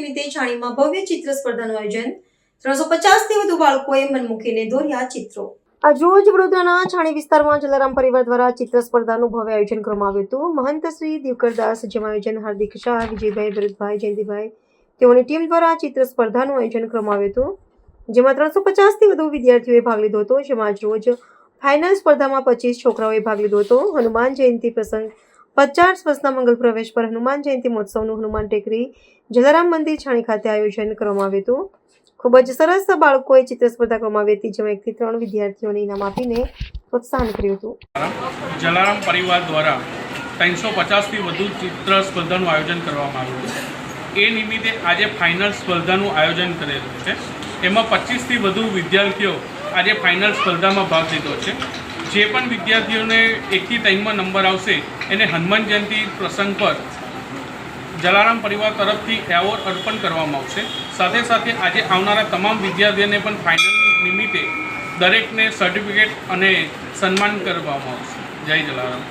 નિમિત્તે છાણીમાં ભવ્ય ચિત્ર સ્પર્ધાનું આયોજન 350થી વધુ બાળકોએ મન મૂકીને દોર્યા ચિત્રો। આજરોજ વડોદરાના છાણી વિસ્તારમાં જલારામ પરિવાર દ્વારા ચિત્ર સ્પર્ધાનું ભવ્ય આયોજન કરવામાં આવ્યું હતું। મહંત શ્રી દીવકરદાસ જેમાં આયોજન હાર્દિક શાહ, વિજયભાઈ, ભરતભાઈ, જયંતિભાઈ તેઓની ટીમ દ્વારા ચિત્ર સ્પર્ધાનું આયોજન કરવામાં આવ્યું હતું, જેમાં 350થી વધુ વિદ્યાર્થીઓએ ભાગ લીધો હતો। જેમાં આજરોજ ફાઇનલ સ્પર્ધામાં 25 છોકરાઓએ ભાગ લીધો હતો। હનુમાન જયંતિ પ્રસંગ 50 વર્ષના મંગલ પ્રવેશ પર હનુમાન જયંતિ મહોત્સવનું હનુમાન ટેકરી જલારામ મંદિર છાણી ખાતે આયોજન કરવામાં આવ્યું હતું। ખૂબ જ સરસ બાળકોએ ચિત્ર સ્પર્ધા કરવામાં આવી હતી, જેમાં 1 થી 3 વિદ્યાર્થીઓને ઇનામ આપીને પ્રોત્સાહન કર્યું હતું। જલારામ પરિવાર દ્વારા 350થી વધુ ચિત્ર સ્પર્ધાનું આયોજન કરવામાં આવ્યું હતું। એ નિમિત્તે આજે ફાઇનલ સ્પર્ધાનું આયોજન કરેલું છે। એમાં 25થી વધુ વિદ્યાર્થીઓ આજે ફાઇનલ સ્પર્ધામાં ભાગ લીધો છે। જે પણ વિદ્યાર્થીઓને 1 થી 3માં નંબર આવશે એને હનુમાન જયંતિ પ્રસંગ પર જલારામ પરિવાર તરફથી એવોર્ડ અર્પણ કરવામાં આવશે। સાથે સાથે આજે આવનારા તમામ વિદ્યાર્થીઓને પણ ફાઇનલ નિમિત્તે દરેકને સર્ટિફિકેટ અને સન્માન કરવામાં આવશે। જય જલારામ।